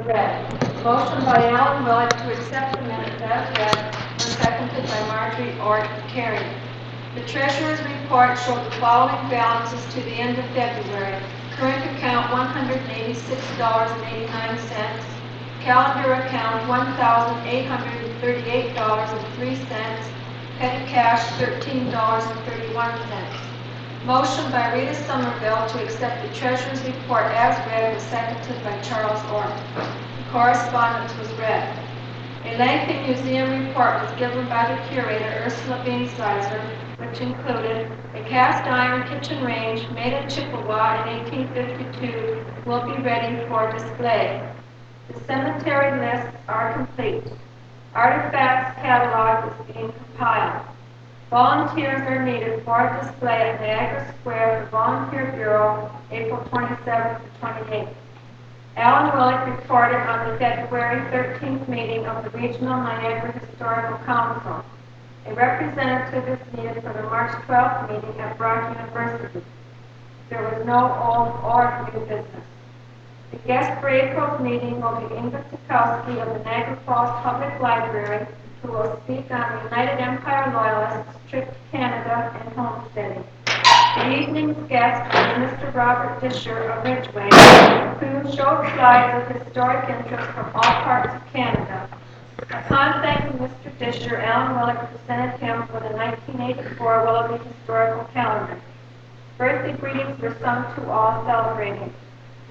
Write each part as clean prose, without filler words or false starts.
read. Motion by Alan Willett to accept the minutes as read and seconded by Marjorie Ort carried. The Treasurer's report showed the following balances to the end of February. Current account $186.89. Calendar account $1,838.03. Petty cash $13.31. Motion by Rita Somerville to accept the Treasurer's report as read was seconded by Charles Orr. The correspondence was read. A lengthy museum report was given by the curator, Ursula Beansizer, which included a cast iron kitchen range made in Chippewa in 1852 will be ready for display. The cemetery lists are complete. Artifacts catalog is being compiled. Volunteers are needed for a display at Niagara Square, the Volunteer Bureau, April 27th to 28th. Alan Willett reported on the February 13th meeting of the Regional Niagara Historical Council. A representative is needed for the March 12th meeting at Brock University. There was no old or new business. The guest for April's meeting will be Inge Saczkowski of the Niagara Falls Public Library, who will speak on the United Empire Loyalists' trip to Canada and homesteading. The evening's guest is Mr. Robert Disher of Ridgeway, who showed slides of historic interest from all parts of Canada. Upon thanking Mr. Disher, Alan Willett presented him with a 1984 Willoughby historical calendar. Birthday greetings were sung to all celebrating.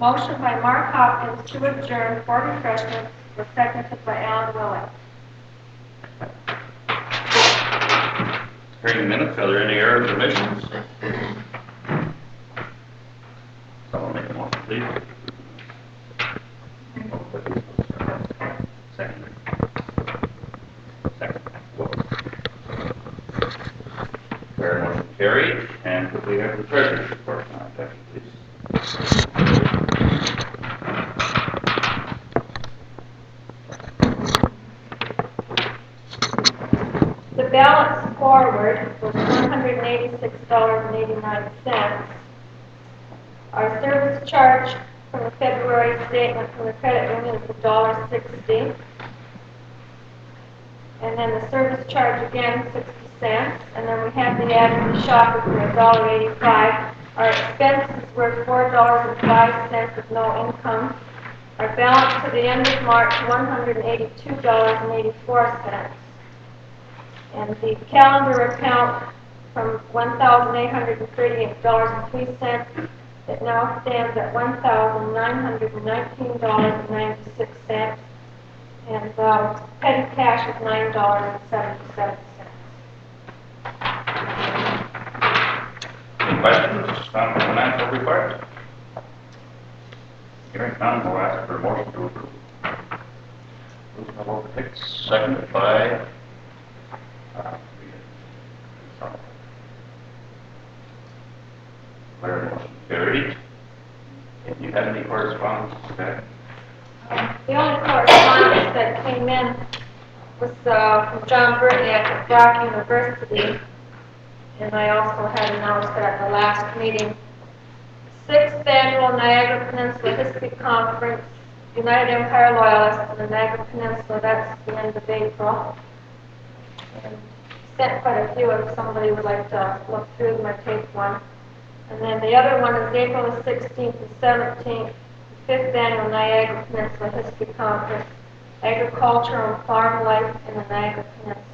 Motion by Mark Hopkins to adjourn for refreshments was seconded by Alan Willett. Hearing the minutes, are there any errors or omissions? Someone make a motion, please. Second. Fair motion carried. And could we have the Treasurer's report now, Jackie, please? The balance forward was $186.89. Our service charge from the February statement from the credit union is $1.60. And then the service charge again, 60 cents. And then we have the ad in the shop for $1.85. Our expenses were $4.05 with no income. Our balance to the end of March, $182.84. And the calendar account from $1,838.03, it now stands at $1,919.96, and petty cash is $9.77. Any questions on the financial report? Hearing none, we'll ask for a motion to approve. Seconded by motion carried. And you have any correspondence today? The only correspondence that came in was from John Burton at Brock University, and I also had announced that at the last meeting. 6th Annual Niagara Peninsula History Conference, United Empire Loyalists in the Niagara Peninsula, that's the end of April. And sent quite a few if somebody would like to look through them or take one. And then the other one is April the 16th and 17th, the 5th Annual Niagara Peninsula History Conference, Agriculture and Farm Life in the Niagara Peninsula.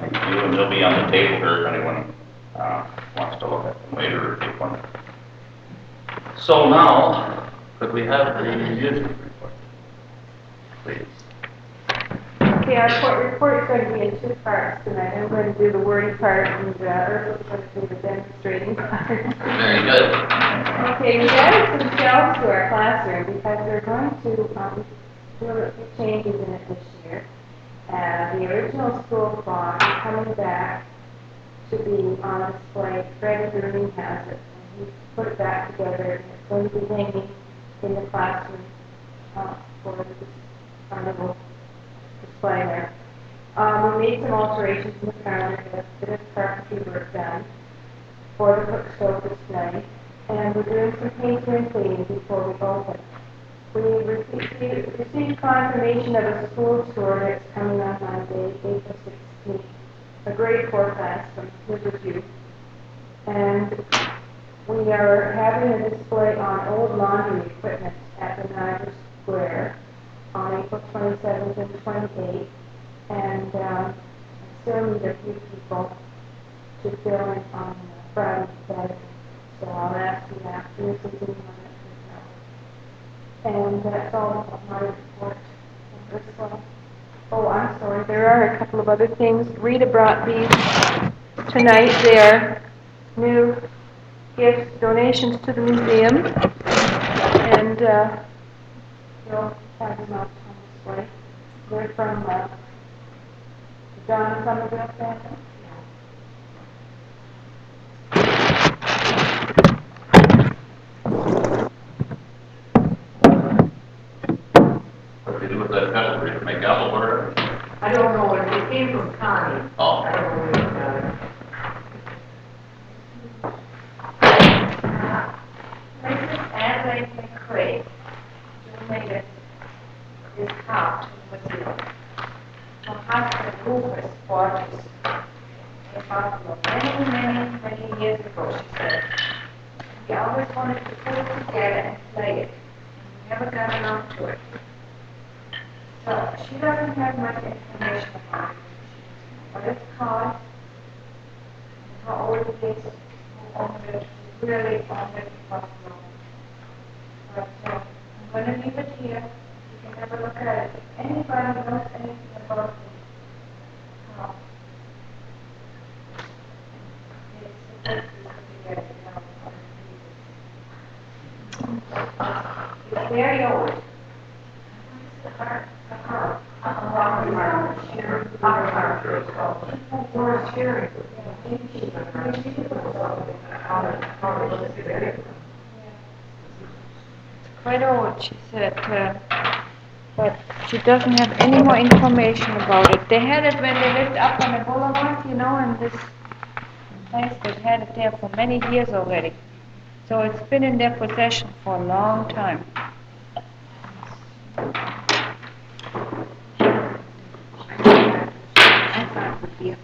Thank you, and they'll be on the table here if anyone wants to look at them later or take one. So now, could we have the music report, please? Okay, our report is going to be in two parts tonight. I'm going to do the wordy part, and Ursula's going to do the demonstrating part. Very good. Okay, we added some shelves to our classroom because we're going to do a few changes in it this year. The original school fawn is coming back to be on display. Fred Irving has it, and he put it back together, and it's going to be hanging in the classroom for the carnival display there. We made some alterations in the calendar, a bit of carpentry work done for the cook stove display. and we're doing some painting and cleaning before we open. We received confirmation of a school tour that's coming on Monday, April 16th, a grade 4 class from Willoughby. And we are having a display on old laundry equipment at the Niagara Square on April 27th and 28th. And I still need a few people to fill in on Friday and Saturday. So I'll ask you after if there's anyone that can help. And that's all of my report. Oh, I'm sorry. There are a couple of other things. Rita brought these tonight. They are new gifts, donations to the museum. And you'll have them out on display. They're from John Somerville family. What do you do with that pepper? To make apple butter? I don't know what it came from Connie. Oh. I don't know what Mrs. Adelaide McCrae donated this cup to the museum. Her husband Rufus bought this in Buffalo many years ago, she said. We always wanted to put it together and play it. We never got around to it. So she doesn't have much information about it. What it's called, and how old it is, who owned it, who really owned it in Buffalo. But I'm going to leave it here. You can have a look at it. If anybody knows anything about it, it's very old. Quite old, she said, but she doesn't have any more information about it. They had it when they lived up on the boulevard, you know, and this place, they've had it there for many years already. So it's been in their possession for a long time. I thought it would be a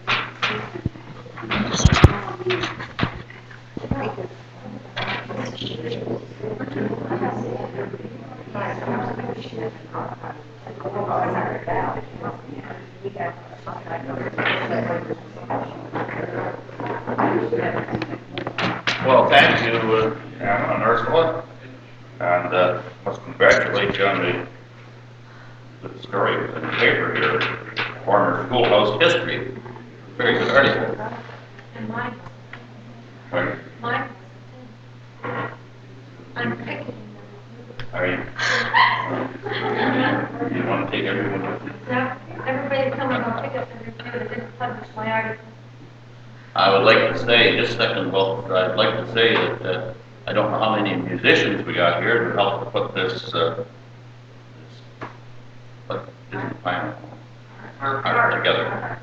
Well, thank you, Anna and Ursula, and must congratulate you on the story in the paper here, former schoolhouse history. Very good article. And mine. Right. Mine. I'm picking. Are you? You want to take everyone with you? No, everybody's coming on pick up and review. They didn't publish my article. I would like to say, just a second, well, I'd like to say that I don't know how many musicians we got here to help to put this plan together.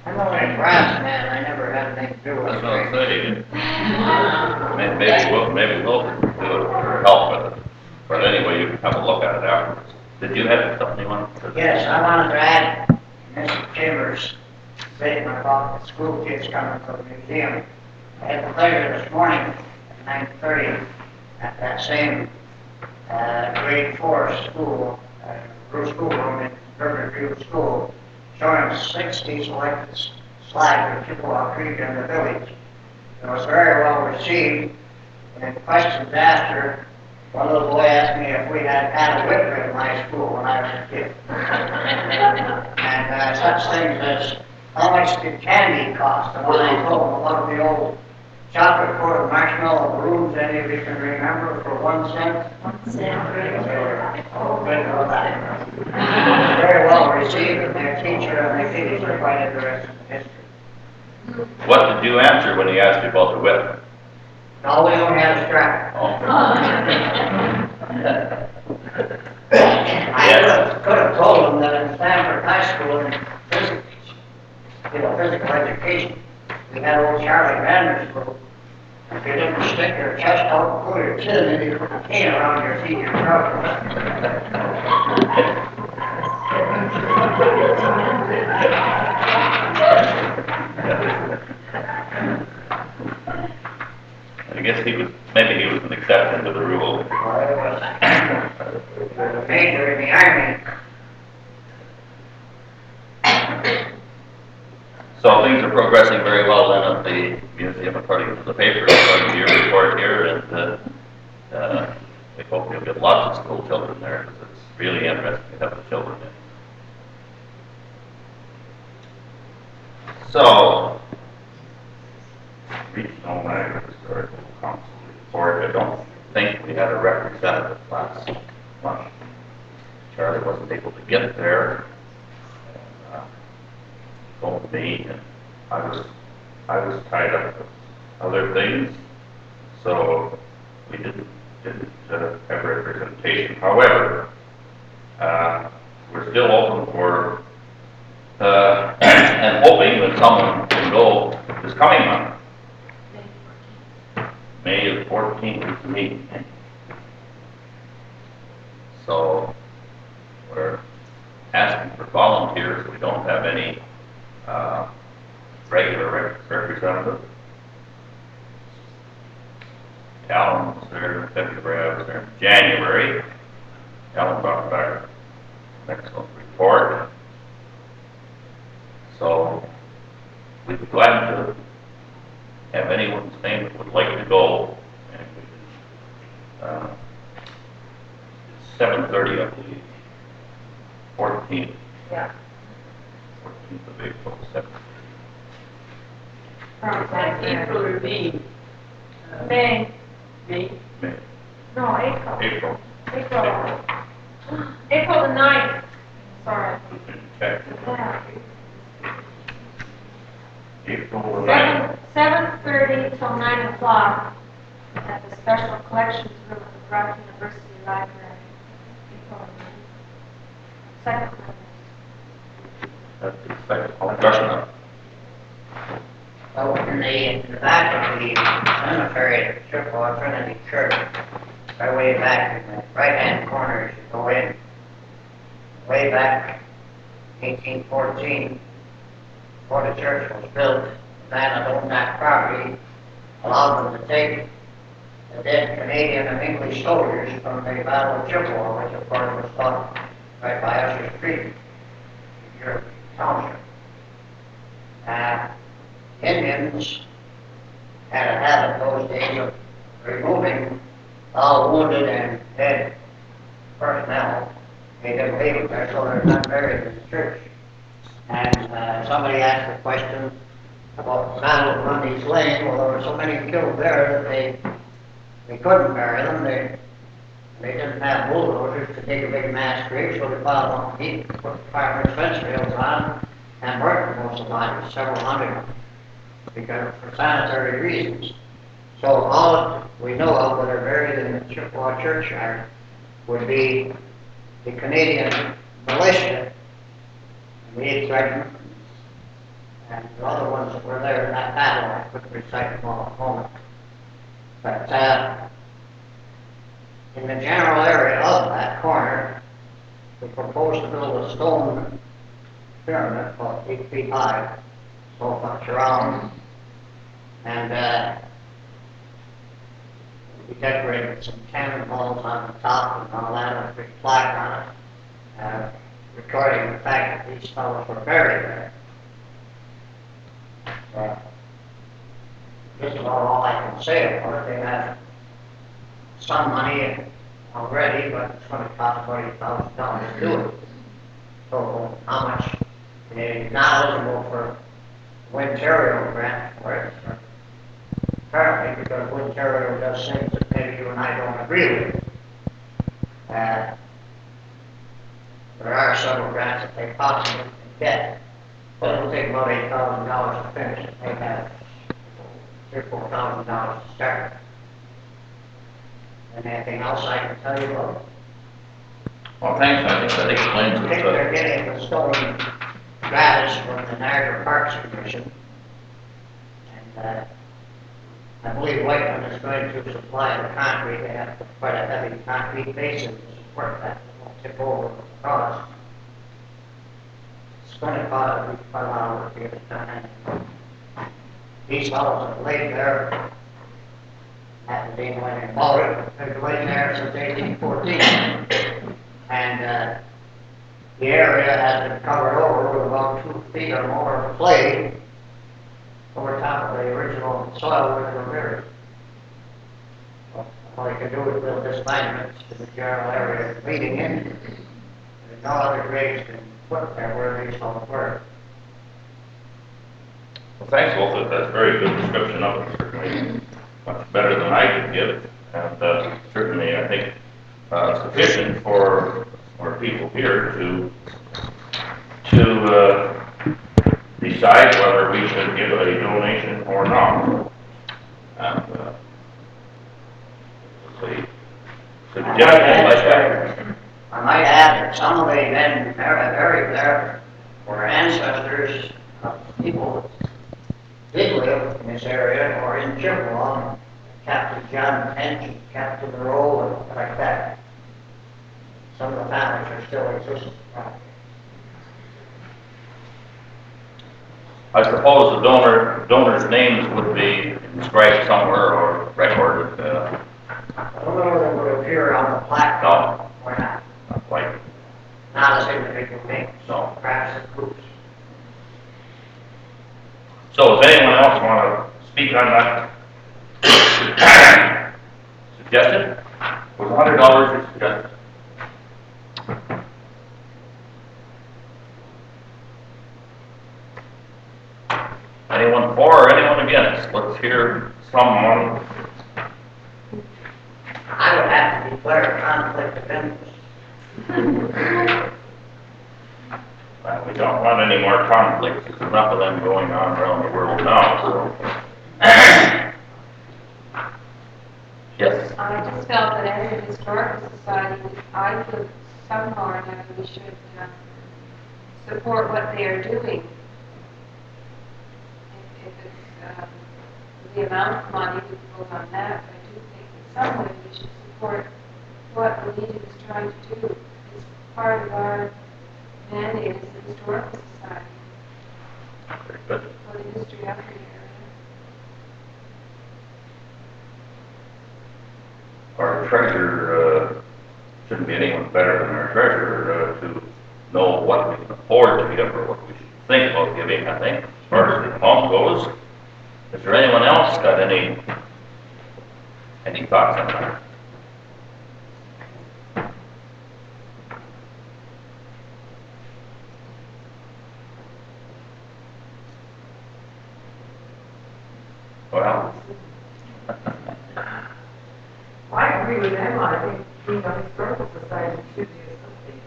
I'm only a brass man, I never had anything to do with That's it. what I'm saying. Maybe we'll do it or help with it. But anyway, you can have a look at it afterwards. Did you have something you wanted to? Yes, I wanted to add Mr. Chambers' statement about the school kids coming to the museum. I had the pleasure this morning at 9:30 at that same grade 4 school, schoolroom in Urban View School, showing 60 selected slides of Chippewa Creek in the village. It was very well received, and questions asked her. One little boy asked me if we had a whip in my school when I was a kid. And such things as how much did candy cost? And when I told him about the old chocolate coated marshmallow balloons, any of you can remember, for 1 cent? 1 cent. They were good for that. Very well received, and their teacher and their teachers are quite interested in history. What did you answer when he asked you about the whip? No, we don't have a strap. Oh. I could have told them that in Stanford High School in physical education, we had old Charlie Vander's group, If you didn't stick your chest out and pull your chin in, you put a cane around your feet, you're I guess maybe he was an exception to the rule. Well, it was a major in the army. So things are progressing very well then at the museum, according to the paper, according to your report here, and we hope you'll get lots of school children there, because it's really interesting to have the children in. So, Regional Niagara Historical Council report. I don't think we had a representative last month. Charlie wasn't able to get there. And, told me, and I was tied up with other things, so we didn't have representation. However, we're still open for and hoping that someone can go this coming month. May the 14th is the meeting. So we're asking for volunteers. We don't have any regular representative. Alan was there in February, I was there in January. Alan brought back an excellent report. So we'd be glad to have anyone's name that would like to go. And it's 7:30, I believe. 14th. Yeah. 14th of April, 7th. April or May? May. May. No, April. April. April the 9th. Sorry. Okay. Yeah. April the 9th. 7:30 till 9 o'clock at the Special Collections Room at the Brock University Library. April 9th. Second Monday. That's the second question. So in the back of the cemetery at Chippewa Trinity Church, right way back in the right-hand corner as you go in, way back 1814, before the church was built, the man that owned that property allowed them to take the dead Canadian and English soldiers from the Battle of Chippewa, which of course was fought right by Usher's Creek, in your township. Indians had a habit those days of removing all wounded and dead personnel. They didn't leave them there, so they're not buried in the church. And somebody asked a question about the Battle of Lundy's Lane. Well, there were so many killed there that they couldn't bury them. They didn't have bulldozers to dig a big mass grave, so they piled on the heap, put fireman's fence rails on, and burned most of the bodies, several hundred, because for sanitary reasons. So all we know of that are buried in the Chippewa churchyard would be the Canadian militia, the 8th Regiment, and the other ones that were there in that battle. I couldn't recite them all at the moment. But in the general area of that corner, we proposed to build a stone pyramid about 8 feet high, 12 foot round, and we decorated some cannonballs on the top and all that, and a big plaque on it, recording the fact that these fellows were buried there. Just about all I can say about it. They have some money already, but it's going to cost $20,000 to do it. So how much they're not eligible for Ontario grant for it, apparently, because Ontario does things that maybe you and I don't agree with. There are several grants that they possibly can get, but it'll take about $8,000 to finish it. They have $3,000 or $4,000 to start. And anything else I can tell you about? Well, thanks. I think that explains I think it. they're getting the stolen grass from the Niagara Parks Commission. And I believe Whiteman is going to supply the concrete. They have quite a heavy concrete basin to support that. It won't tip over with the cross. It's going to cost at least $5 to get it done. These fellows have laid there, haven't been anything about it. They've been laying there since 1814. And the area has been covered over with about 2 feet or more of clay over top of the original soil where they were buried. All they can do is build this monument to the general area leading in. There's no other graves can put there where these fellows were. Well, thanks, Walter. That's a very good description of it, certainly. Much better than I could give. And certainly, I think, sufficient for people here to decide whether we should give a donation or not. And the suggestion like that. I might add that some of the men buried there were ancestors of people who did live in this area or in Chippewa, Captain John Tench, Captain Rowe, and like that. Some of the families are still existing. I suppose the donors' names would be inscribed somewhere or recorded. I don't know whether it would appear on the plaque No, or not. not quite. Not as individual names, No. perhaps in groups. So, does anyone else want to speak on that suggestion? Was $100 your suggestion? Anyone for or anyone against? Let's hear someone. I would have to declare a conflict of interest. We don't want any more conflicts. There's enough of them going on around the world now. So. Yes. I just felt that as a historical society, I feel somehow or another we should support what they are doing. If it's the amount of money that goes on that, I do think in some way we should support what the Legion is trying to do. It's part of our mandate as a historical society Very good. for the history of the area. Our treasurer shouldn't be anyone better than our treasurer to know what we can afford to give or what we should think about giving, I think, as far as the amount goes. Is there anyone else got any thoughts on that? Well, I agree with Emma. I think being a historical society should be something.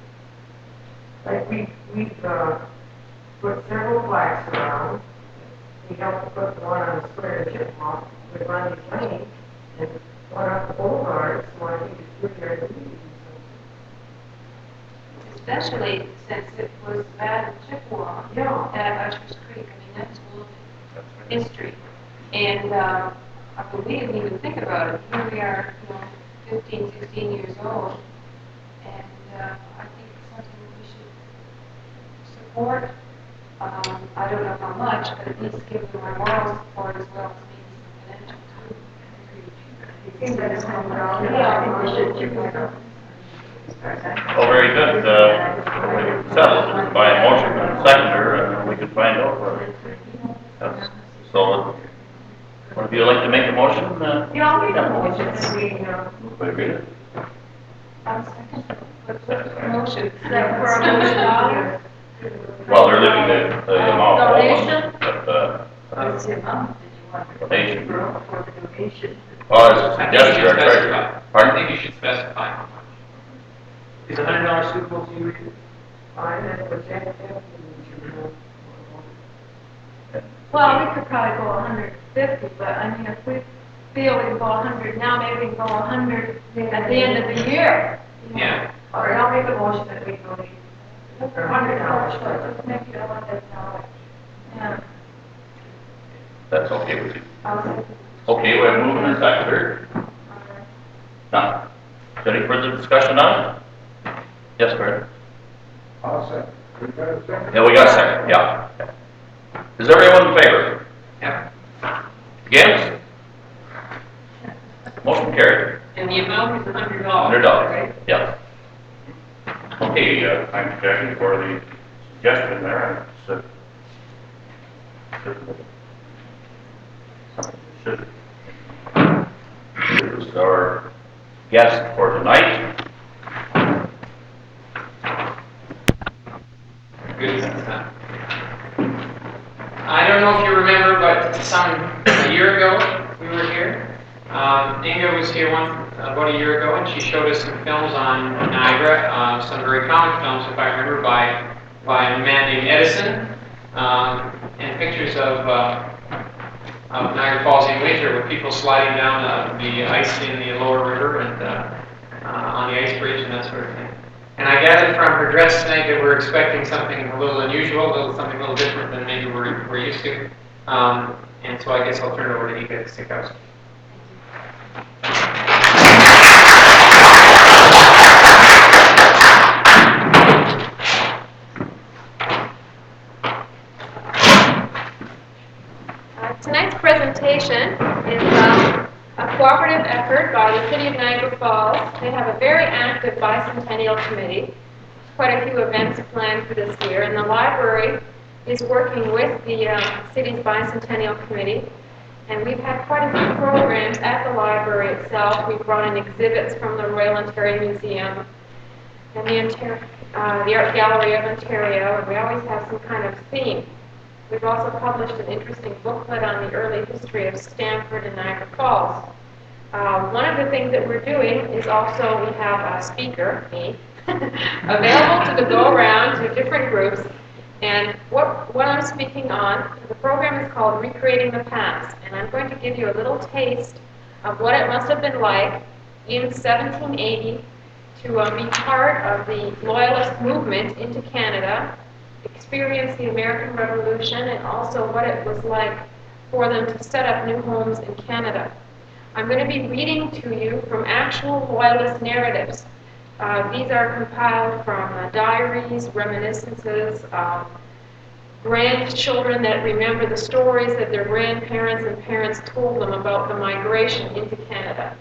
Like we've put several plaques around. We helped to put one on the square in Chippewa with Ronnie's Lane and one up the boulevard. So I think it's good there to do Especially since it was bad in Chippewa. Yeah. At Usher's Creek. I mean, that's a little bit history. And I mean, we didn't even think about it. Here we are, 15, 16 years old. And I think it's something that we should support. I don't know how much, but at least give them our moral support as well as maybe some financial too. it. Seems like it's coming around. well, very good. We settled it by a motion and a seconder, and we could find out what it is. So, would you like to make a motion? Yeah, I'll make a motion and we, Would you read it? What's the motion? that for our motion. Well, they're leaving the amount Donation? open, but What's the amount that you want? donation. For the donation. Oh, as a suggestion, our treasurer. I Pardon? think you should specify how much. Is $100 suitable to you? I had projected. Well, we could probably go 150, but I mean, if we feel we can go 100 now, maybe we can go 100 at the end of the year. Yeah. All right, I'll make a motion that we donate $100, let's make it $100. Yeah. That's okay with you. I'll say, Okay, we have movement and seconder. None. Is there any further discussion on it? Yes, Fred? I'll second. We got a second? Yeah, we got a second, yeah. Is everyone in favor? Yeah. Against? Motion carried. And the amount is $100. $100, right? yeah. Okay, thanks Jackie for the suggestion there. Should introduce our guest for tonight. Good. I don't know if you remember, but a year ago we were here. Inge was here about a year ago, and she showed us some films on Niagara, some very common films, if I remember, by a man named Edison, and pictures of Niagara Falls in winter with people sliding down the ice in the lower river and on the ice bridge and that sort of thing. And I gathered from her dress tonight that we're expecting something a little unusual, something a little different than maybe we're used to. And so I guess I'll turn it over to Inge Saczkowski. Tonight's presentation is a cooperative effort by the City of Niagara Falls. They have a very active bicentennial committee. Quite a few events planned for this year, and the library is working with the city's bicentennial committee. And we've had quite a few programs at the library itself. We've brought in exhibits from the Royal Ontario Museum and the Art Gallery of Ontario, and we always have some kind of theme. We've also published an interesting booklet on the early history of Stamford and Niagara Falls. One of the things that we're doing is also we have a speaker, me, available to go around to different groups. And what I'm speaking on, the program is called Recreating the Past. And I'm going to give you a little taste of what it must have been like in 1780 to be part of the Loyalist movement into Canada, experience the American Revolution, and also what it was like for them to set up new homes in Canada. I'm going to be reading to you from actual Loyalist narratives. These are compiled from diaries, reminiscences, grandchildren that remember the stories that their grandparents and parents told them about the migration into Canada.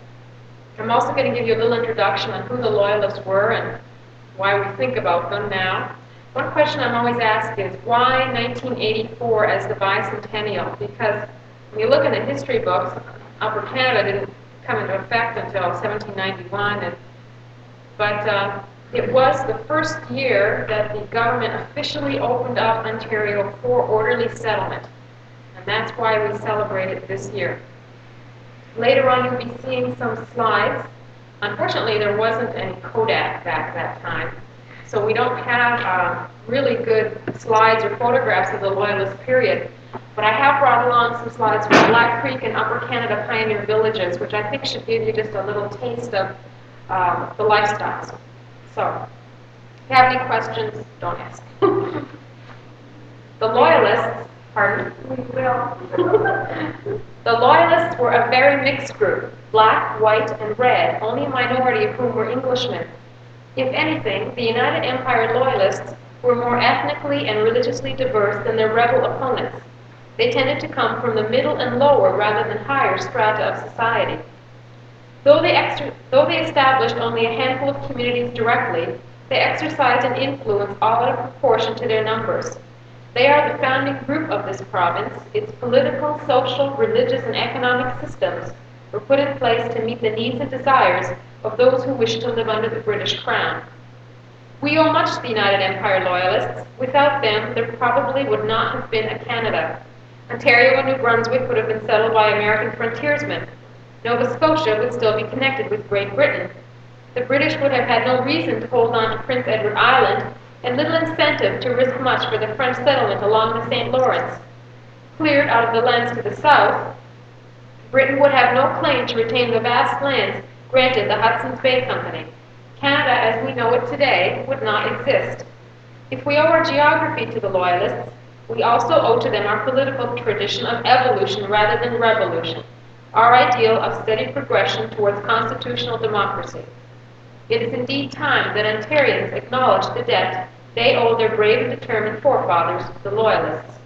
I'm also going to give you a little introduction on who the Loyalists were and why we think about them now. One question I'm always asked is, why 1984 as the bicentennial? Because when you look in the history books, Upper Canada didn't come into effect until 1791, but it was the first year that the government officially opened up Ontario for orderly settlement, and that's why we celebrate it this year. Later on, you'll be seeing some slides. Unfortunately, there wasn't any Kodak back that time, so we don't have really good slides or photographs of the Loyalist period. But I have brought along some slides from Black Creek and Upper Canada pioneer villages, which I think should give you just a little taste of the lifestyles. So, if you have any questions, don't ask. The Loyalists, pardon? We will. The Loyalists were a very mixed group, black, white, and red, only a minority of whom were Englishmen. If anything, the United Empire Loyalists were more ethnically and religiously diverse than their rebel opponents. They tended to come from the middle and lower rather than higher strata of society. Though they established only a handful of communities directly, they exercised an influence all out of proportion to their numbers. They are the founding group of this province. Its political, social, religious, and economic systems were put in place to meet the needs and desires of those who wished to live under the British Crown. We owe much to the United Empire Loyalists. Without them, there probably would not have been a Canada. Ontario and New Brunswick would have been settled by American frontiersmen. Nova Scotia would still be connected with Great Britain. The British would have had no reason to hold on to Prince Edward Island, and little incentive to risk much for the French settlement along the St. Lawrence. Cleared out of the lands to the south, Britain would have no claim to retain the vast lands granted the Hudson's Bay Company. Canada, as we know it today, would not exist. If we owe our geography to the Loyalists, we also owe to them our political tradition of evolution rather than revolution. our ideal of steady progression towards constitutional democracy. It is indeed time that Ontarians acknowledge the debt they owe their brave and determined forefathers, the Loyalists.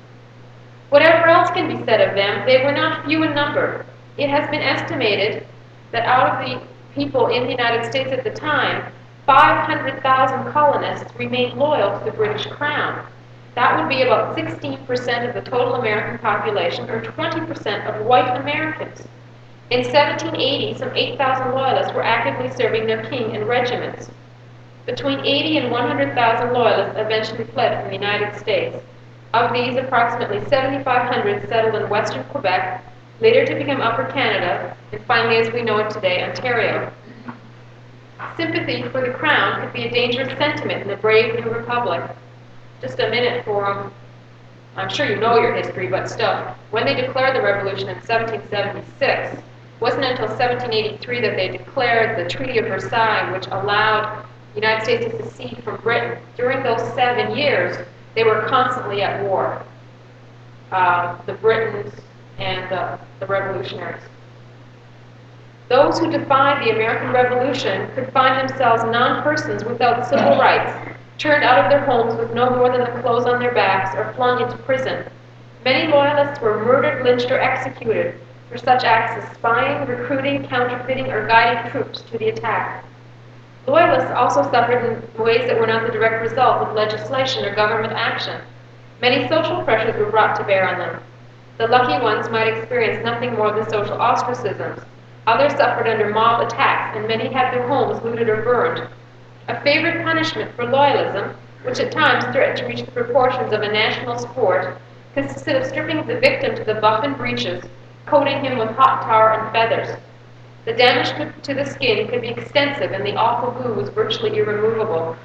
Whatever else can be said of them, they were not few in number. It has been estimated that out of the people in the United States at the time, 500,000 colonists remained loyal to the British Crown. That would be about 16% of the total American population, or 20% of white Americans. In 1780, some 8,000 Loyalists were actively serving their king in regiments. Between 80 and 100,000 Loyalists eventually fled from the United States. Of these, approximately 7,500 settled in western Quebec, later to become Upper Canada, and finally, as we know it today, Ontario. Sympathy for the Crown could be a dangerous sentiment in the brave new republic. Just a minute for I'm sure you know your history, but still, when they declared the revolution in 1776, it wasn't until 1783 that they declared the Treaty of Versailles, which allowed the United States to secede from Britain. During those 7 years, they were constantly at war, the Britons and the revolutionaries. Those who defied the American Revolution could find themselves non-persons without civil rights, turned out of their homes with no more than the clothes on their backs, or flung into prison. Many Loyalists were murdered, lynched, or executed for such acts as spying, recruiting, counterfeiting, or guiding troops to the attack. Loyalists also suffered in ways that were not the direct result of legislation or government action. Many social pressures were brought to bear on them. The lucky ones might experience nothing more than social ostracisms. Others suffered under mob attacks, and many had their homes looted or burned. A favorite punishment for loyalism, which at times threatened to reach the proportions of a national sport, consisted of stripping the victim to the buff and breeches, coating him with hot tar and feathers. The damage to the skin could be extensive, and the awful glue was virtually irremovable.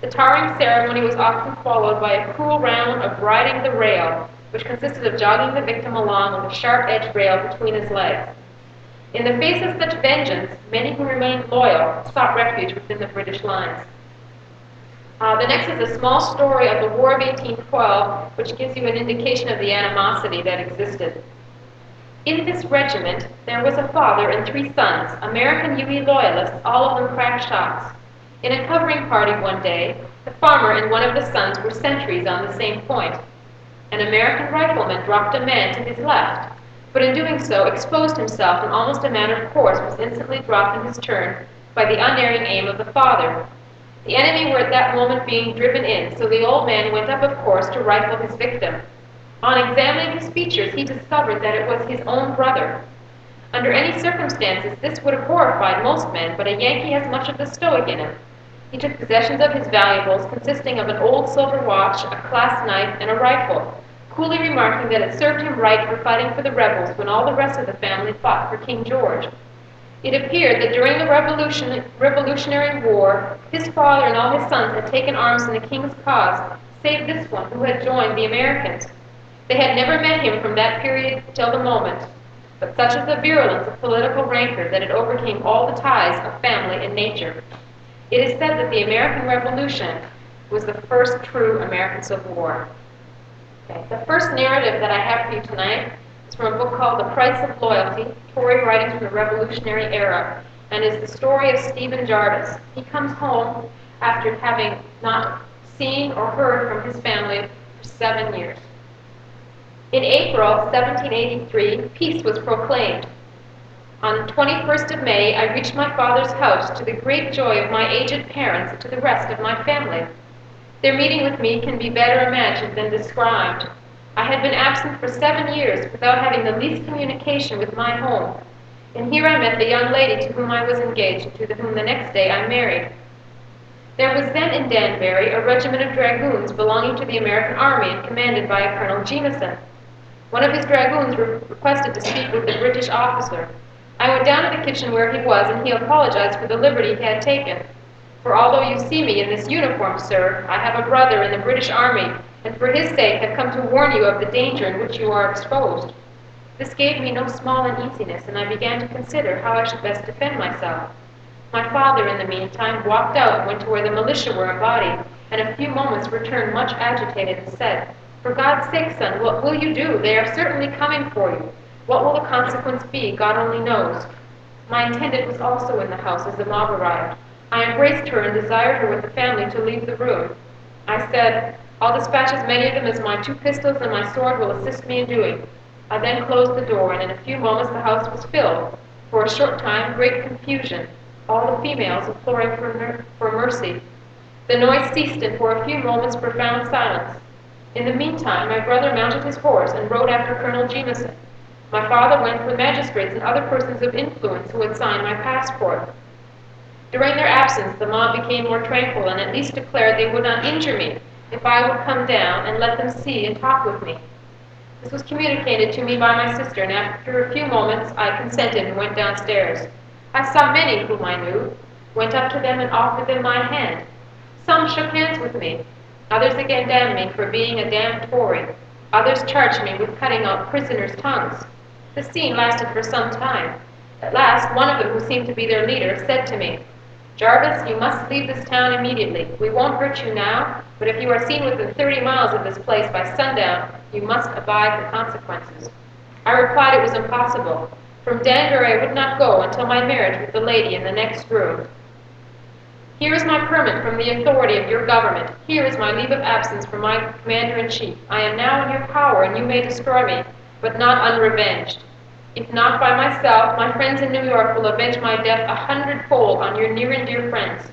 The tarring ceremony was often followed by a cruel round of riding the rail, which consisted of jogging the victim along with a sharp-edged rail between his legs. In the face of such vengeance, many who remained loyal sought refuge within the British lines. The next is a small story of the War of 1812, which gives you an indication of the animosity that existed. In this regiment, there was a father and 3 sons, American UE Loyalists, all of them crack shots. In a covering party one day, the farmer and one of the sons were sentries on the same point. An American rifleman dropped a man to his left, but in doing so exposed himself, and almost a matter of course was instantly dropped in his turn by the unerring aim of the father. The enemy were at that moment being driven in, so the old man went up, of course, to rifle his victim. On examining his features, he discovered that it was his own brother. Under any circumstances, this would have horrified most men, but a Yankee has much of the stoic in him. He took possession of his valuables, consisting of an old silver watch, a clasp knife, and a rifle, coolly remarking that it served him right for fighting for the rebels when all the rest of the family fought for King George. It appeared that during the Revolutionary War, his father and all his sons had taken arms in the king's cause, save this one, who had joined the Americans. They had never met him from that period till the moment, but such is the virulence of political rancor that it overcame all the ties of family and nature. It is said that the American Revolution was the first true American Civil War. Okay. The first narrative that I have for you tonight is from a book called The Price of Loyalty, Tory Writings from the Revolutionary Era, and is the story of Stephen Jarvis. He comes home after having not seen or heard from his family for 7 years. In April 1783, peace was proclaimed. On the 21st of May, I reached my father's house to the great joy of my aged parents and to the rest of my family. Their meeting with me can be better imagined than described. I had been absent for 7 years without having the least communication with my home, and here I met the young lady to whom I was engaged, and to whom the next day I married. There was then in Danbury a regiment of dragoons belonging to the American Army and commanded by a Colonel Jameson. One of his dragoons requested to speak with the British officer. I went down to the kitchen where he was, and he apologized for the liberty he had taken. For although you see me in this uniform, sir, I have a brother in the British Army, and for his sake have come to warn you of the danger in which you are exposed. This gave me no small uneasiness, and I began to consider how I should best defend myself. My father, in the meantime, walked out and went to where the militia were embodied, and in a few moments returned much agitated and said, "For God's sake, son, what will you do? They are certainly coming for you. What will the consequence be? God only knows. My intended was also in the house as the mob arrived. I embraced her and desired her with the family to leave the room. I said, I'll dispatch as many of them as my 2 pistols and my sword will assist me in doing. I then closed the door, and in a few moments the house was filled. For a short time, great confusion, all the females imploring for mercy. The noise ceased, and for a few moments profound silence. In the meantime, my brother mounted his horse and rode after Colonel Jamieson. My father went for magistrates and other persons of influence who had signed my passport. During their absence, the mob became more tranquil and at least declared they would not injure me if I would come down and let them see and talk with me. This was communicated to me by my sister, and after a few moments I consented and went downstairs. I saw many whom I knew, went up to them and offered them my hand. Some shook hands with me. Others again damned me for being a damned Tory. Others charged me with cutting out prisoners' tongues. The scene lasted for some time. At last, one of them, who seemed to be their leader, said to me, Jarvis, you must leave this town immediately. We won't hurt you now, but if you are seen within 30 miles of this place by sundown, you must abide the consequences. I replied it was impossible. From Danbury I would not go until my marriage with the lady in the next room. Here is my permit from the authority of your government. Here is my leave of absence from my commander-in-chief. I am now in your power, and you may destroy me, but not unrevenged. If not by myself, my friends in New York will avenge my death 100-fold on your near and dear friends.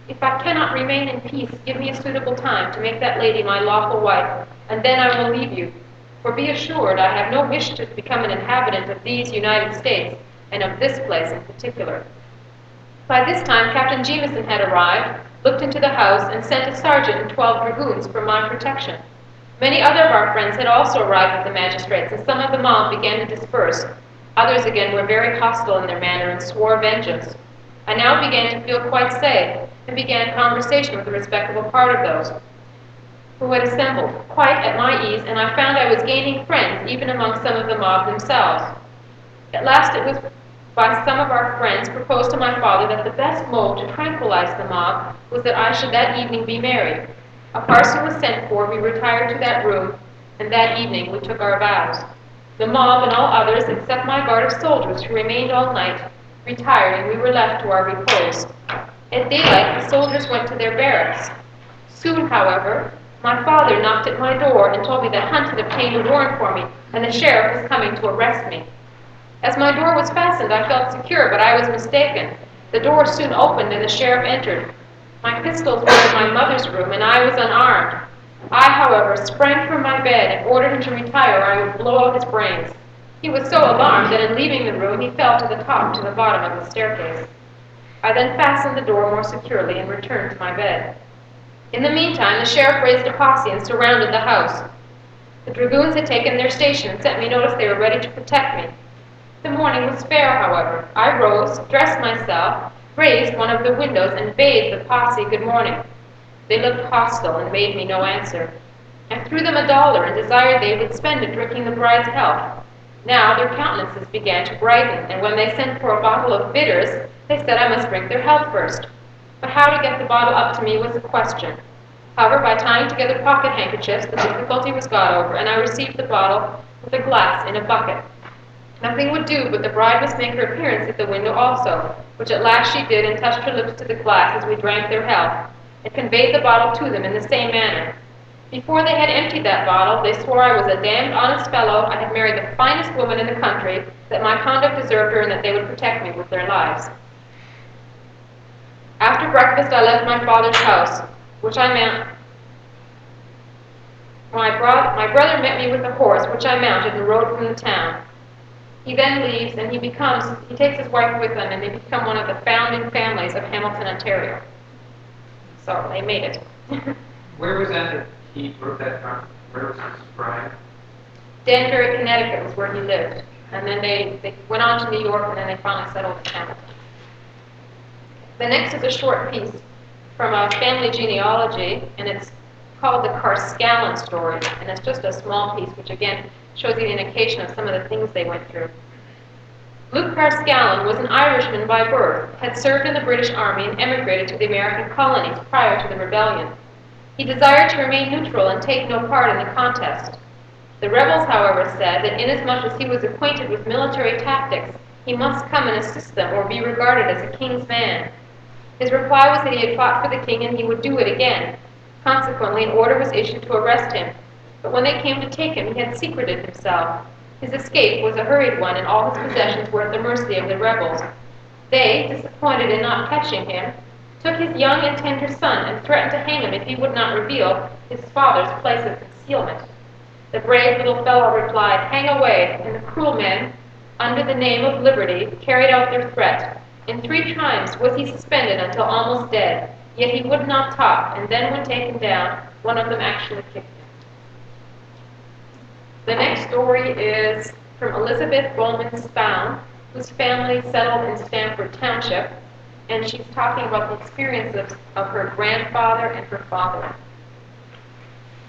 If I cannot remain in peace, give me a suitable time to make that lady my lawful wife, and then I will leave you. For be assured, I have no wish to become an inhabitant of these United States, and of this place in particular. By this time, Captain Jamieson had arrived, looked into the house, and sent a sergeant and 12 dragoons for my protection. Many other of our friends had also arrived with the magistrates, and some of the mob began to disperse. Others again were very hostile in their manner and swore vengeance. I now began to feel quite safe, and began conversation with a respectable part of those who had assembled, quite at my ease, and I found I was gaining friends even among some of the mob themselves. At last it was by some of our friends proposed to my father that the best mode to tranquilize the mob was that I should that evening be married. A parson was sent for, we retired to that room, and that evening we took our vows. The mob and all others, except my guard of soldiers who remained all night, retired, and we were left to our repose. At daylight, the soldiers went to their barracks. Soon, however, my father knocked at my door and told me that Hunt had obtained a warrant for me, and the sheriff was coming to arrest me. As my door was fastened, I felt secure, but I was mistaken. The door soon opened, and the sheriff entered. My pistols were in my mother's room, and I was unarmed. I, however, sprang from my bed and ordered him to retire, or I would blow out his brains. He was so alarmed that in leaving the room, he fell to the bottom of the staircase. I then fastened the door more securely and returned to my bed. In the meantime, the sheriff raised a posse and surrounded the house. The dragoons had taken their station and sent me notice they were ready to protect me. The morning was fair, however. I rose, dressed myself, raised one of the windows, and bade the posse good morning. They looked hostile and made me no answer. I threw them $1 and desired they would spend it drinking the bride's health. Now their countenances began to brighten, and when they sent for a bottle of bitters, they said I must drink their health first. But how to get the bottle up to me was the question. However, by tying together pocket handkerchiefs, the difficulty was got over, and I received the bottle with a glass in a bucket. Nothing would do, but the bride must make her appearance at the window also, which at last she did, and touched her lips to the glass as we drank their health, and conveyed the bottle to them in the same manner. Before they had emptied that bottle, they swore I was a damned honest fellow, I had married the finest woman in the country, that my conduct deserved her, and that they would protect me with their lives. After breakfast, I left my father's house, which I mounted. My brother met me with a horse, which I mounted and rode from the town. He then leaves, and he takes his wife with him, and they become one of the founding families of Hamilton, Ontario. So they made it. Where was that he wrote that from? Where was his bride? Danbury, Connecticut was where he lived. And then they went on to New York, and then they finally settled in Hamilton. The next is a short piece from a family genealogy, and it's called the Karskalan Story. And it's just a small piece, which again shows you the indication of some of the things they went through. Luke Parscallen was an Irishman by birth, had served in the British Army, and emigrated to the American colonies prior to the rebellion. He desired to remain neutral and take no part in the contest. The rebels, however, said that inasmuch as he was acquainted with military tactics, he must come and assist them or be regarded as a king's man. His reply was that he had fought for the king and he would do it again. Consequently, an order was issued to arrest him. But when they came to take him, he had secreted himself. His escape was a hurried one, and all his possessions were at the mercy of the rebels. They, disappointed in not catching him, took his young and tender son and threatened to hang him if he would not reveal his father's place of concealment. The brave little fellow replied, "Hang away," and the cruel men, under the name of liberty, carried out their threat. And 3 times was he suspended until almost dead, yet he would not talk, and then when taken down, one of them actually kicked him. The next story is from Elizabeth Bowman Spown, whose family settled in Stamford Township, and she's talking about the experiences of her grandfather and her father.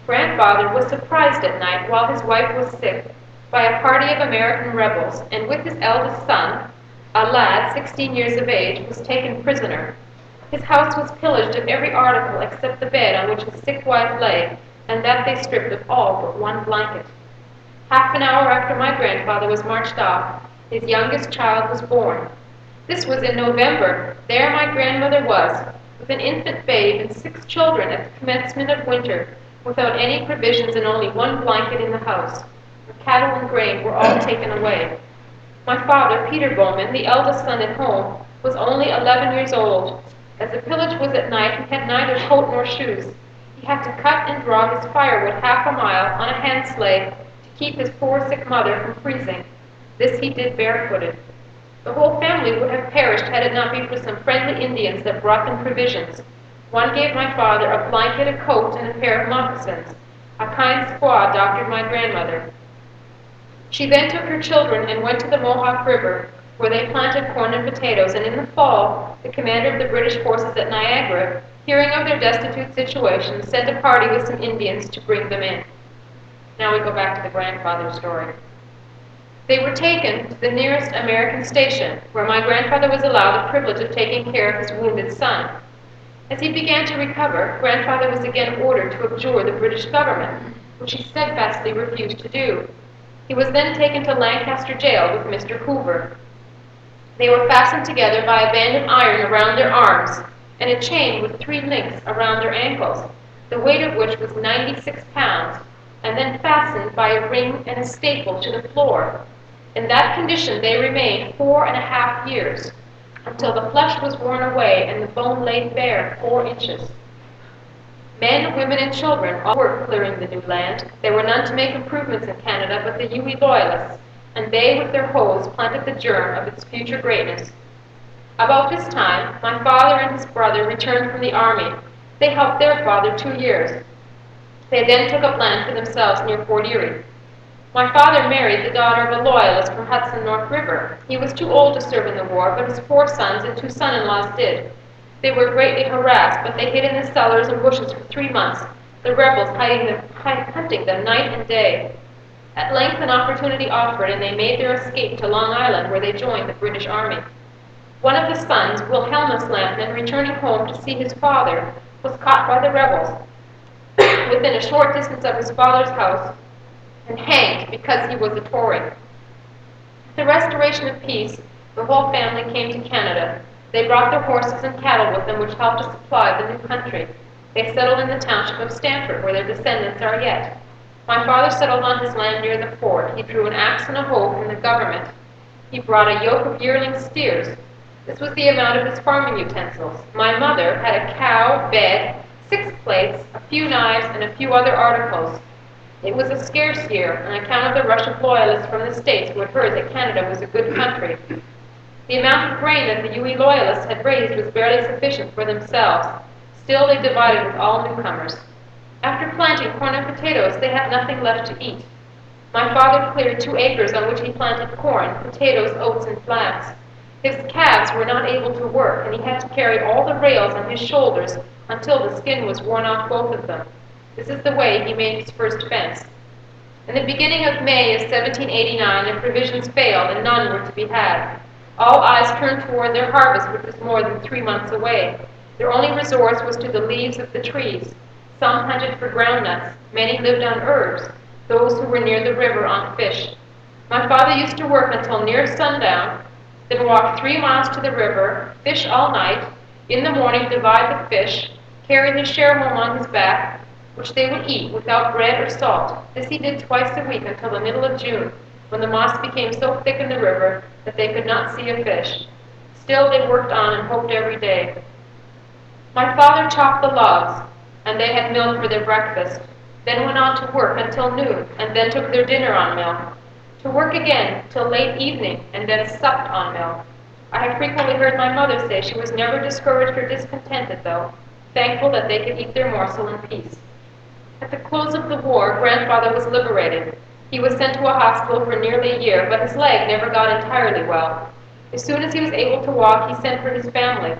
Grandfather was surprised at night while his wife was sick by a party of American rebels, and with his eldest son, a lad 16 years of age, was taken prisoner. His house was pillaged of every article except the bed on which his sick wife lay, and that they stripped of all but one blanket. Half an hour after my grandfather was marched off, his youngest child was born. This was in November. There my grandmother was, with an infant babe and 6 children at the commencement of winter, without any provisions and only one blanket in the house. Her cattle and grain were all taken away. My father, Peter Bowman, the eldest son at home, was only 11 years old. As the pillage was at night, he had neither coat nor shoes. He had to cut and draw his firewood half a mile on a hand sleigh to keep his poor sick mother from freezing. This he did barefooted. The whole family would have perished had it not been for some friendly Indians that brought them provisions. One gave my father a blanket, a coat, and a pair of moccasins. A kind squaw doctored my grandmother. She then took her children and went to the Mohawk River, where they planted corn and potatoes, and in the fall, the commander of the British forces at Niagara, hearing of their destitute situation, sent a party with some Indians to bring them in. Now we go back to the grandfather story. They were taken to the nearest American station, where my grandfather was allowed the privilege of taking care of his wounded son. As he began to recover, grandfather was again ordered to abjure the British government, which he steadfastly refused to do. He was then taken to Lancaster jail with Mr. Hoover. They were fastened together by a band of iron around their arms and a chain with 3 links around their ankles, the weight of which was 96 pounds, and then fastened by a ring and a staple to the floor. In that condition they remained 4.5 years, until the flesh was worn away and the bone laid bare 4 inches. Men, women, and children all were clearing the new land. There were none to make improvements in Canada but the Loyalists, and they with their hoes planted the germ of its future greatness. About this time, my father and his brother returned from the army. They helped their father 2 years. They then took up land for themselves near Fort Erie. My father married the daughter of a Loyalist from Hudson North River. He was too old to serve in the war, but his 4 sons and 2 son-in-laws did. They were greatly harassed, but they hid in the cellars and bushes for 3 months, the rebels hunting them night and day. At length an opportunity offered, and they made their escape to Long Island, where they joined the British Army. One of the sons, Wilhelmus Lampman, returning home to see his father, was caught by the rebels within a short distance of his father's house and hanged because he was a Tory. At the restoration of peace, the whole family came to Canada. They brought their horses and cattle with them, which helped to supply the new country. They settled in the township of Stamford, where their descendants are yet. My father settled on his land near the fort. He drew an axe and a hoe from the government. He brought a yoke of yearling steers. This was the amount of his farming utensils. My mother had a cow, bed, 6 plates, a few knives, and a few other articles. It was a scarce year, on account of the rush of Loyalists from the States who had heard that Canada was a good country. The amount of grain that the Loyalists had raised was barely sufficient for themselves. Still, they divided with all newcomers. After planting corn and potatoes, they had nothing left to eat. My father cleared 2 acres on which he planted corn, potatoes, oats, and flax. His calves were not able to work, and he had to carry all the rails on his shoulders until the skin was worn off both of them. This is the way he made his first fence. In the beginning of May of 1789, the provisions failed, and none were to be had. All eyes turned toward their harvest, which was more than 3 months away. Their only resource was to the leaves of the trees. Some hunted for groundnuts. Many lived on herbs. those who were near the river on fish. My father used to work until near sundown, then walk 3 miles to the river, fish all night, in the morning divide the fish, carry his share home on his back, which they would eat without bread or salt. This he did twice a week until the middle of June, when the moss became so thick in the river that they could not see a fish. Still they worked on and hoped every day. My father chopped the logs, and they had milk for their breakfast, then went on to work until noon, and then took their dinner on milk, to work again till late evening, and then supped on milk. I have frequently heard my mother say she was never discouraged or discontented, though, thankful that they could eat their morsel in peace. At the close of the war, grandfather was liberated. He was sent to a hospital for nearly a year, but his leg never got entirely well. As soon as he was able to walk, he sent for his family.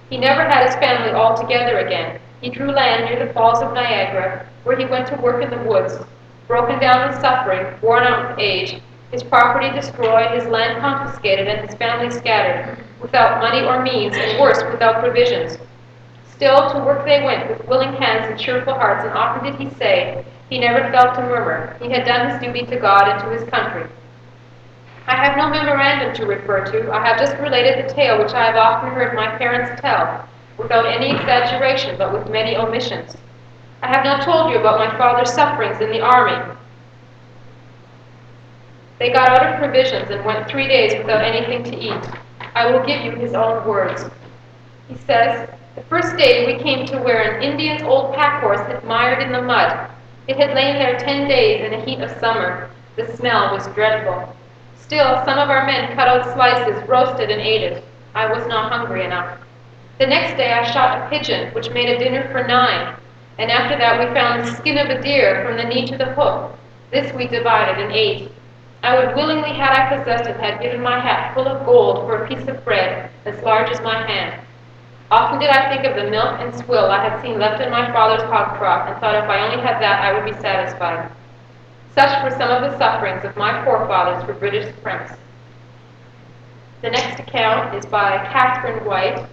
He never had his family all together again. He drew land near the falls of Niagara, where he went to work in the woods, broken down with suffering, worn out with age, his property destroyed, his land confiscated, and his family scattered, without money or means, and worse, without provisions. Still, to work they went with willing hands and cheerful hearts, and often did he say he never felt to murmur. He had done his duty to God and to his country. I have no memorandum to refer to. I have just related the tale which I have often heard my parents tell, without any exaggeration, but with many omissions. I have not told you about my father's sufferings in the army. They got out of provisions and went 3 days without anything to eat. I will give you his own words. He says, "The first day we came to where an Indian's old pack horse had mired in the mud. It had lain there 10 days in the heat of summer. The smell was dreadful. Still, some of our men cut out slices, roasted, and ate it. I was not hungry enough. The next day I shot a pigeon, which made a dinner for 9, and after that we found the skin of a deer from the knee to the hoof. This we divided and ate. I would willingly, had I possessed it, have given my hat full of gold for a piece of bread as large as my hand. Often did I think of the milk and swill I had seen left in my father's hog trough, and thought if I only had that, I would be satisfied." Such were some of the sufferings of my forefathers for British supremacy. The next account is by Katherine White,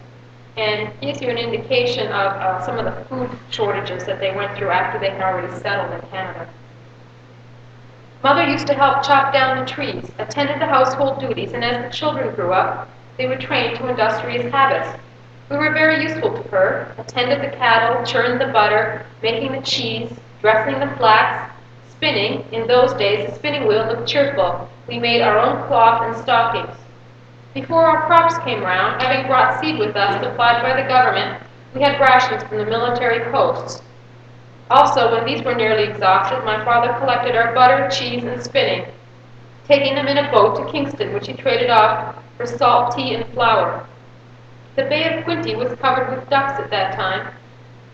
and gives you an indication of some of the food shortages that they went through after they had already settled in Canada. Mother used to help chop down the trees, attended to household duties, and as the children grew up, they were trained to industrious habits. We were very useful to her, attended the cattle, churned the butter, making the cheese, dressing the flax, spinning. In those days, the spinning wheel looked cheerful. We made our own cloth and stockings. Before our crops came round, having brought seed with us supplied by the government, we had rations from the military posts. Also, when these were nearly exhausted, my father collected our butter, cheese, and spinning, taking them in a boat to Kingston, which he traded off for salt, tea, and flour. The Bay of Quinte was covered with ducks at that time,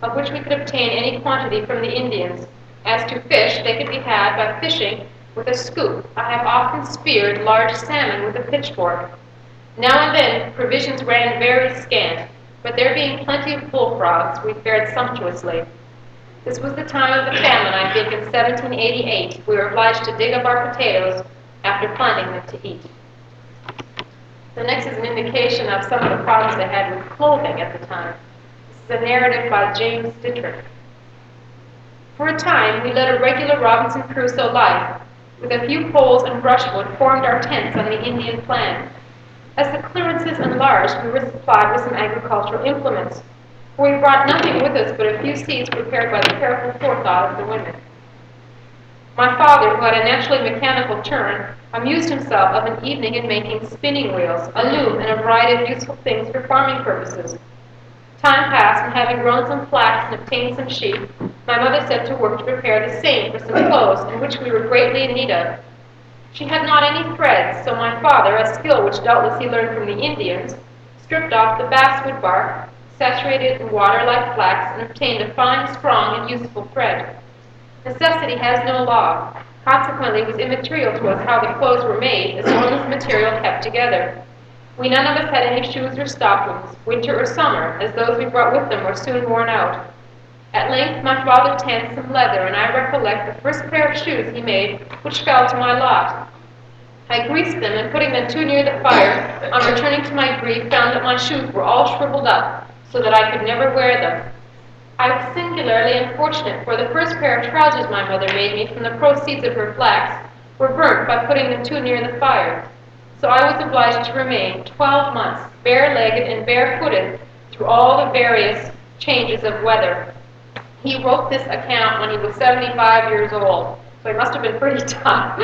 of which we could obtain any quantity from the Indians. As to fish, they could be had by fishing with a scoop. I have often speared large salmon with a pitchfork. Now and then, provisions ran very scant, but there being plenty of bullfrogs, we fared sumptuously. This was the time of the famine, I think, in 1788. We were obliged to dig up our potatoes after planting them to eat. The next is an indication of some of the problems they had with clothing at the time. This is a narrative by James Dittrich. For a time, we led a regular Robinson Crusoe life. With a few poles and brushwood, formed our tents on the Indian plan. As the clearances enlarged, we were supplied with some agricultural implements, for we brought nothing with us but a few seeds prepared by the careful forethought of the women. My father, who had a naturally mechanical turn, amused himself of an evening in making spinning wheels, a loom, and a variety of useful things for farming purposes. Time passed, and having grown some flax and obtained some sheep, my mother set to work to prepare the same for some clothes, in which we were greatly in need of. She had not any threads, so my father, a skill which doubtless he learned from the Indians, stripped off the basswood bark, saturated it in water like flax, and obtained a fine, strong, and useful thread. Necessity has no law. Consequently, it was immaterial to us how the clothes were made, as long as the material kept together. We none of us had any shoes or stockings, winter or summer, as those we brought with them were soon worn out. At length my father tanned some leather, and I recollect the first pair of shoes he made, which fell to my lot. I greased them, and putting them too near the fire, on returning to my grief, found that my shoes were all shriveled up, so that I could never wear them. I was singularly unfortunate, for the first pair of trousers my mother made me from the proceeds of her flax were burnt by putting them too near the fire. So I was obliged to remain 12 months bare-legged and barefooted through all the various changes of weather. He wrote this account when he was 75 years old, so he must have been pretty tough.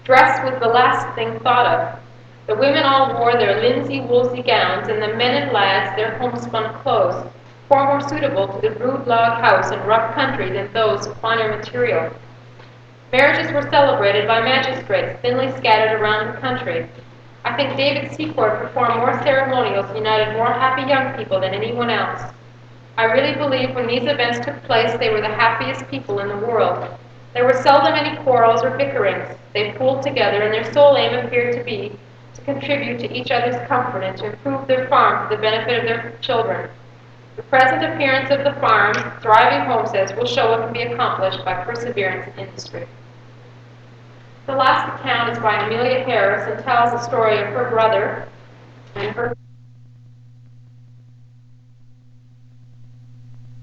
Dress was the last thing thought of. The women all wore their linsey-woolsey gowns, and the men and lads their homespun clothes, far more suitable to the rude log house and rough country than those of finer material. Marriages were celebrated by magistrates thinly scattered around the country. I think David Secord performed more ceremonials and united more happy young people than anyone else. I really believe when these events took place, they were the happiest people in the world. There were seldom any quarrels or bickerings. They pooled together, and their sole aim appeared to be to contribute to each other's comfort and to improve their farm for the benefit of their children. The present appearance of the farms, thriving homesteads, will show what can be accomplished by perseverance and industry. The last account is by Amelia Harris and tells the story of her brother and her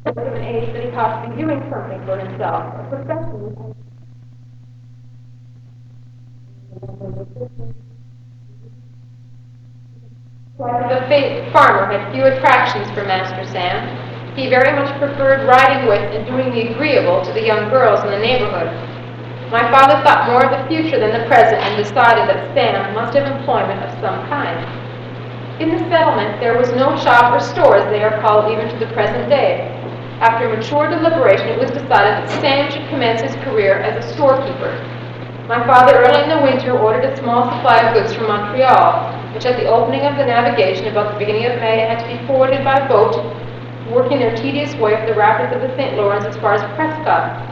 of an age that he ought to be doing something for himself, a profession. The farmer had few attractions for Master Sam. He very much preferred riding with and doing the agreeable to the young girls in the neighborhood. My father thought more of the future than the present and decided that Sam must have employment of some kind. In the settlement, there was no shop or store, as they are called even to the present day. After mature deliberation, it was decided that Sam should commence his career as a storekeeper. My father early in the winter ordered a small supply of goods from Montreal, which at the opening of the navigation about the beginning of May had to be forwarded by boat, working their tedious way up the rapids of the St. Lawrence as far as Prescott,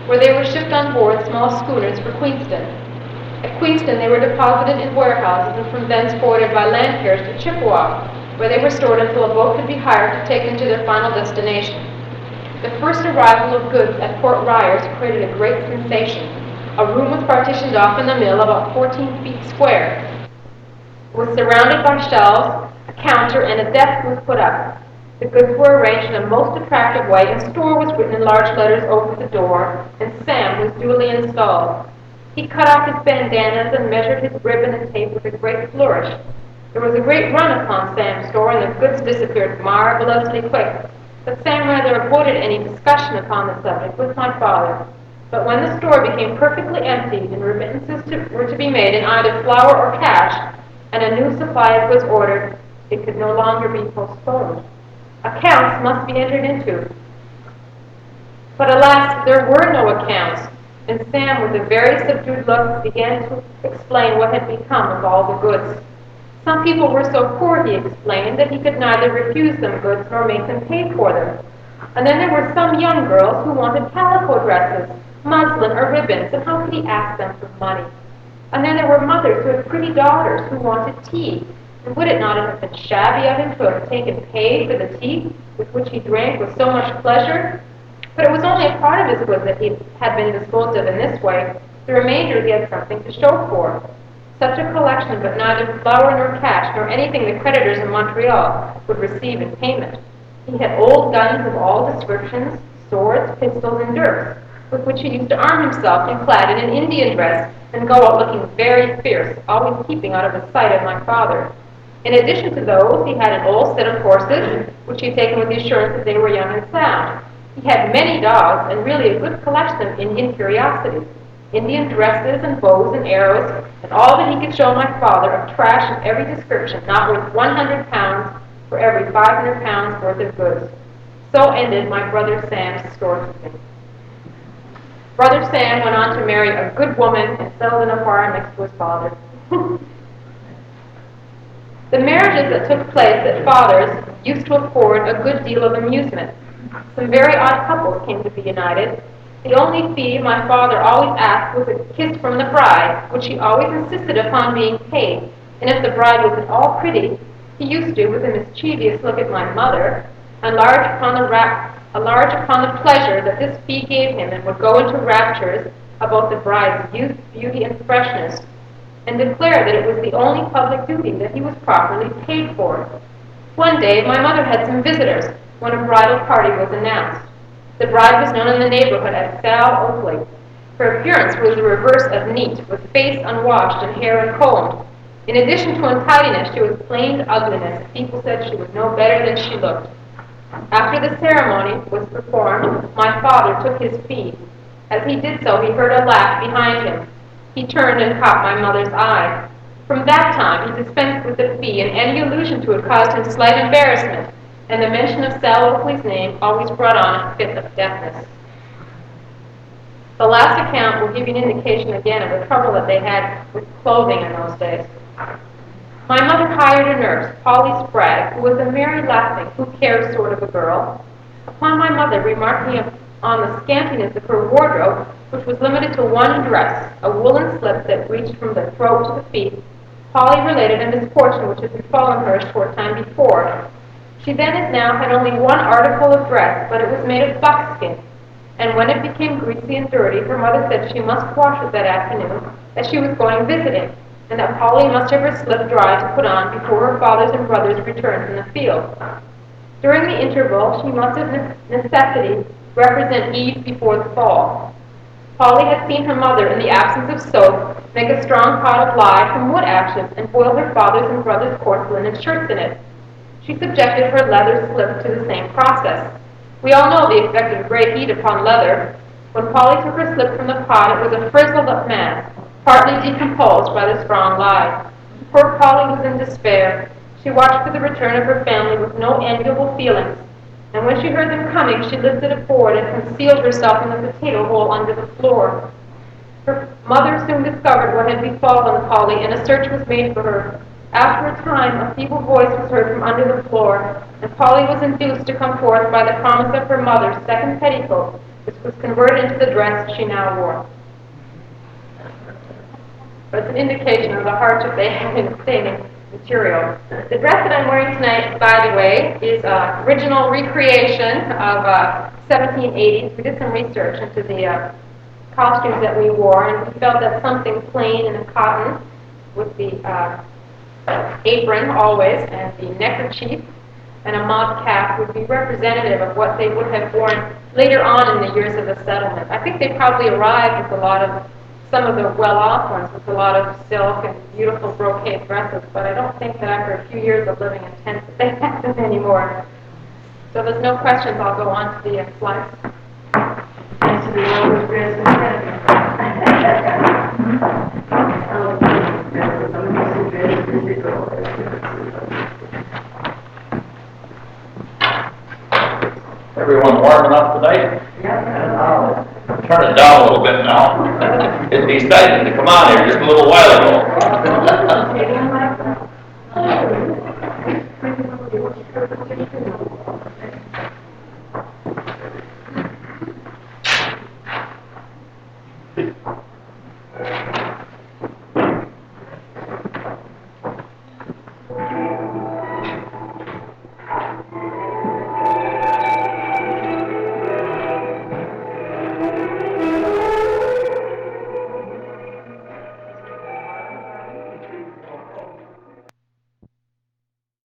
where they were shipped on board small schooners for Queenston. At Queenston they were deposited in warehouses and from thence forwarded by land carriers to Chippewa, where they were stored until a boat could be hired to take them to their final destination. The first arrival of goods at Fort Ryers created a great sensation. A room was partitioned off in the mill about 14 feet square. It was surrounded by shelves, a counter, and a desk was put up. The goods were arranged in a most attractive way, and store was written in large letters over the door, and Sam was duly installed. He cut off his bandanas and measured his ribbon and tape with a great flourish. There was a great run upon Sam's store, and the goods disappeared marvelously quick. But Sam rather avoided any discussion upon the subject with my father. But when the store became perfectly emptied and remittances were to be made in either flour or cash, and a new supply was ordered, it could no longer be postponed. Accounts must be entered into. But alas, there were no accounts, and Sam, with a very subdued look, began to explain what had become of all the goods. Some people were so poor, he explained, that he could neither refuse them goods nor make them pay for them. And then there were some young girls who wanted calico dresses, muslin, or ribbons, and how could he ask them for money? And then there were mothers who had pretty daughters who wanted tea, and would it not have been shabby of him to have taken pay for the tea with which he drank with so much pleasure? But it was only a part of his goods that he had been disposed of in this way. The remainder he had something to show for. Such a collection, but neither flour nor cash, nor anything the creditors in Montreal would receive in payment. He had old guns of all descriptions, swords, pistols, and dirks, with which he used to arm himself and clad in an Indian dress and go out looking very fierce, always keeping out of the sight of my father. In addition to those, he had an old set of horses, which he had taken with the assurance that they were young and sound. He had many dogs, and really a good collection of Indian curiosities, Indian dresses and bows and arrows, and all that he could show my father of trash of every description, not worth 100 pounds for every 500 pounds worth of goods. So ended my brother Sam's storekeeping. Brother Sam went on to marry a good woman and settled in a farm next to his father. The marriages that took place at father's used to afford a good deal of amusement. Some very odd couples came to be united. The only fee my father always asked was a kiss from the bride, which he always insisted upon being paid, and if the bride was at all pretty, he used to, with a mischievous look at my mother, enlarge upon the pleasure that this fee gave him, and would go into raptures about the bride's youth, beauty, and freshness, and declare that it was the only public duty that he was properly paid for. One day, my mother had some visitors when a bridal party was announced. The bride was known in the neighborhood as Sal Oakley. Her appearance was the reverse of neat, with face unwashed and hair uncombed. In addition to untidiness, she was plain ugliness. People said she was no better than she looked. After the ceremony was performed, my father took his fee. As he did so, he heard a laugh behind him. He turned and caught my mother's eye. From that time, he dispensed with the fee, and any allusion to it caused him slight embarrassment, and the mention of Sal Oakley's name always brought on a fit of deafness. The last account will give you an indication again of the trouble that they had with clothing in those days. My mother hired a nurse, Polly Sprague, who was a merry, laughing, who-cares sort of a girl. Upon my mother remarking on the scantiness of her wardrobe, which was limited to one dress, a woolen slip that reached from the throat to the feet, Polly related a misfortune which had befallen her a short time before. She then as now had only one article of dress, but it was made of buckskin, and when it became greasy and dirty, her mother said she must wash it that afternoon, as she was going visiting, and that Polly must have her slip dry to put on before her fathers and brothers returned from the field. During the interval, she must of necessity represent Eve before the fall. Polly had seen her mother, in the absence of soap, make a strong pot of lye from wood ashes and boil her father's and brother's coarse linen shirts in it. She subjected her leather slip to the same process. We all know the effect of great heat upon leather. When Polly took her slip from the pot, it was a frizzled-up mass, partly decomposed by the strong lye. Poor Polly was in despair. She watched for the return of her family with no enviable feelings, and when she heard them coming, she lifted a board and concealed herself in the potato hole under the floor. Her mother soon discovered what had befallen Polly, and a search was made for her. After a time, a feeble voice was heard from under the floor, and Polly was induced to come forth by the promise of her mother's second petticoat, which was converted into the dress she now wore. But it's an indication of the hardship they had in obtaining material. The dress that I'm wearing tonight, by the way, is an original recreation of 1780s. We did some research into the costumes that we wore, and we felt that something plain and cotton with the apron always, and the neckerchief, and a mob cap would be representative of what they would have worn later on in the years of the settlement. I think they probably arrived with some of the well-off ones with a lot of silk and beautiful brocade dresses, but I don't think that after a few years of living in tents that they have them anymore. So there's no questions, I'll go on to the slides. And to the old dress Everyone warm enough tonight? Turn it down a little bit now. It decided to come on here just a little while ago.